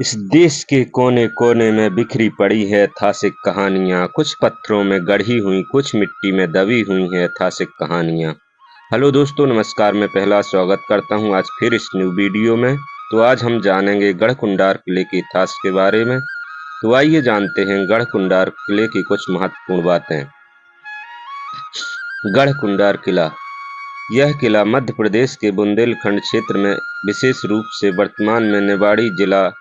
इस देश के कोने-कोने में बिखरी पड़ी है ऐतिहासिक कहानियाँ, कुछ पत्थरों में गढ़ी हुई, कुछ मिट्टी में दबी हुई हैं ऐतिहासिक कहानियाँ। हेलो दोस्तों, नमस्कार। मैं पहला स्वागत करता हूँ आज फिर इस न्यू वीडियो में। तो आज हम जानेंगे गढ़कुंडार किले के इतिहास के बारे में। तो आइए जानते हैं गढ़कुंडार किले की कुछ महत्वपूर्ण बातें। गढ़कुंडार किला। यह किला मध्य प्रदेश के बुंदेलखंड क्षेत्र में, विशेष रूप से वर्तमान में निवाड़ी जिला,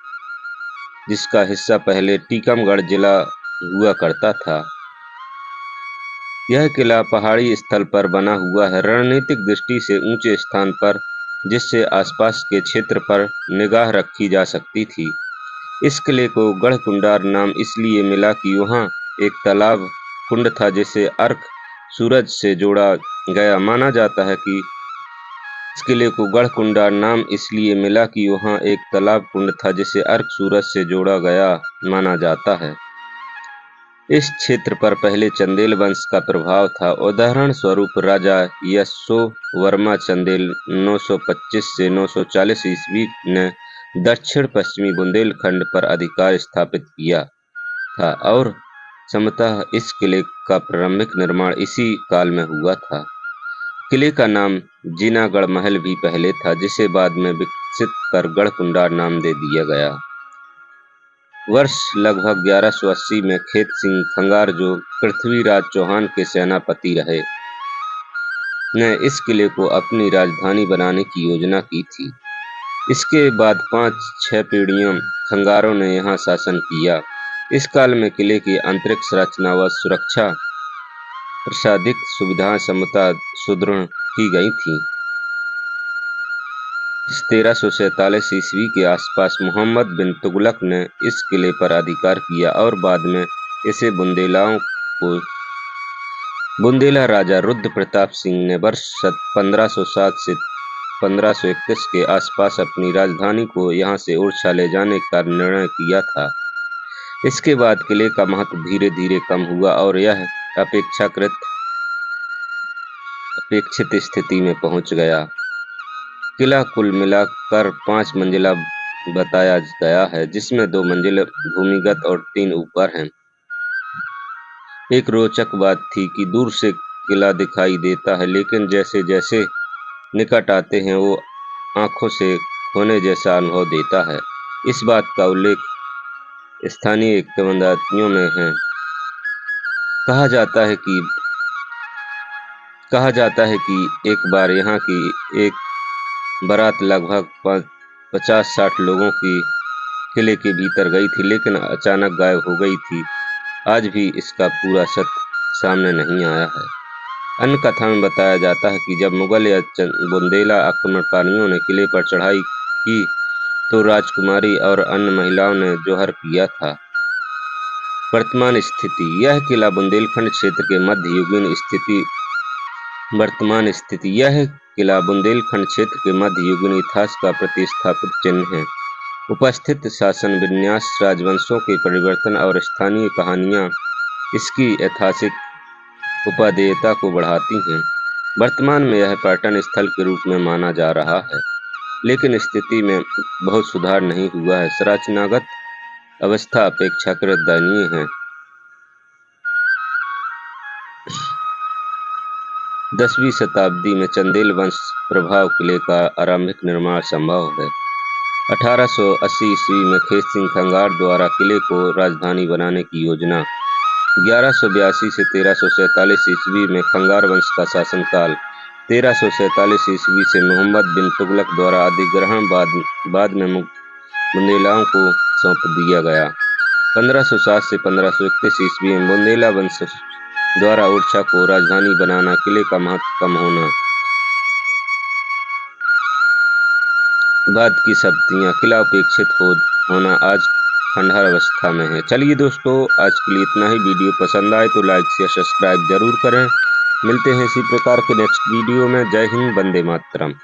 जिसका हिस्सा पहले टीकमगढ़ जिला हुआ करता था। यह किला पहाड़ी स्थल पर बना हुआ है, रणनीतिक दृष्टि से ऊंचे स्थान पर, जिससे आसपास के क्षेत्र पर निगाह रखी जा सकती थी। इस किले को गढ़कुंडार नाम इसलिए मिला कि वहां एक तालाब कुंड था जिसे अर्क सूरज से जोड़ा गया। माना जाता है कि इस किले को गढ़कुंडार नाम इसलिए मिला कि वहां एक तालाब कुंड था जिसे अर्क सूरज से जोड़ा गया माना जाता है। इस क्षेत्र पर पहले चंदेल वंश का प्रभाव था। उदाहरण स्वरूप राजा यशोवर्मा चंदेल 925 से 940 ईस्वी ने दक्षिण पश्चिमी बुंदेलखंड पर अधिकार स्थापित किया था और संभवतः इस किले का प्रारंभिक निर्माण इसी काल में हुआ था। किले का नाम जीनागढ़ महल भी पहले था, जिसे बाद में विकसित कर गढ़कुंडार नाम दे दिया गया। वर्ष लगभग 1180 में खेत सिंह खंगार, जो पृथ्वीराज चौहान के सेनापति रहे, ने इस किले को अपनी राजधानी बनाने की योजना की थी। इसके बाद 5-6 पीढ़ियों खंगारों ने यहाँ शासन किया। इस काल में किले की आंतरिक संरचना व सुरक्षा प्रशासनिक सुविधाएं समता सुदृढ़ की गई थी। 1347 ईस्वी के आसपास मोहम्मद बिन तुगलक ने इस किले पर अधिकार किया और बाद में इसे बुंदेला राजा रुद्र प्रताप सिंह ने वर्ष 1507 से 1531 के आसपास अपनी राजधानी को यहां से उड़ीसा ले जाने का निर्णय किया था। इसके बाद किले का महत्व धीरे धीरे कम हुआ और यह अपेक्षित स्थिति में पहुंच गया। किला कुल मिलाकर 5 मंजिला बताया गया है, जिसमें 2 मंजिल भूमिगत और 3 ऊपर हैं। एक रोचक बात थी कि दूर से किला दिखाई देता है, लेकिन जैसे जैसे निकट आते हैं वो आंखों से खोने जैसा अनुभव देता है। इस बात का उल्लेख स्थानीय किंवदंतियों में है। कहा जाता है कि एक बार यहाँ की एक बारात लगभग 50-60 लोगों की किले के भीतर गई थी, लेकिन अचानक गायब हो गई थी। आज भी इसका पूरा सत्य सामने नहीं आया है। अन्य कथा में बताया जाता है कि जब मुगल या बुंदेला आक्रमणकारियों ने किले पर चढ़ाई की तो राजकुमारी और अन्य महिलाओं ने जोहर किया था। वर्तमान स्थिति। यह किला बुंदेलखंड क्षेत्र के मध्ययुगीन इतिहास का प्रतिस्थापित चिन्ह है। उपस्थित शासन विन्यास, राजवंशों के परिवर्तन और स्थानीय कहानियां इसकी ऐतिहासिक उपादेयता को बढ़ाती हैं। वर्तमान में यह पर्यटन स्थल के रूप में माना जा रहा है, लेकिन स्थिति में बहुत सुधार नहीं हुआ है। संरचनागत अवस्था अपेक्षाकृत दयनीय है। 10वीं शताब्दी में चंदेल वंश प्रभाव किले का आरंभिक निर्माण संभव है। 1880 ईस्वी में खेत सिंह खंगार द्वारा किले को राजधानी बनाने की योजना। 1182 से 1347 ईस्वी में खंगार वंश का शासनकाल। 1347 ईस्वी से मोहम्मद बिन तुगलक द्वारा अधिग्रहण, बाद में बुंदेलाओं को सौंप दिया गया। 1507 से 1531 ईस्वी में बुंदेला वंश द्वारा उड़ीसा को राजधानी बनाना। किले का महत्व कम होना। बाद की शताब्दियां। किला उपेक्षित होना आज खंडहर अवस्था में है। चलिए दोस्तों, आज के लिए इतना ही। वीडियो पसंद आए तो लाइक शेयर सब्सक्राइब जरूर करें। मिलते हैं इसी प्रकार के नेक्स्ट वीडियो में। जय हिंद, वंदे मातरम।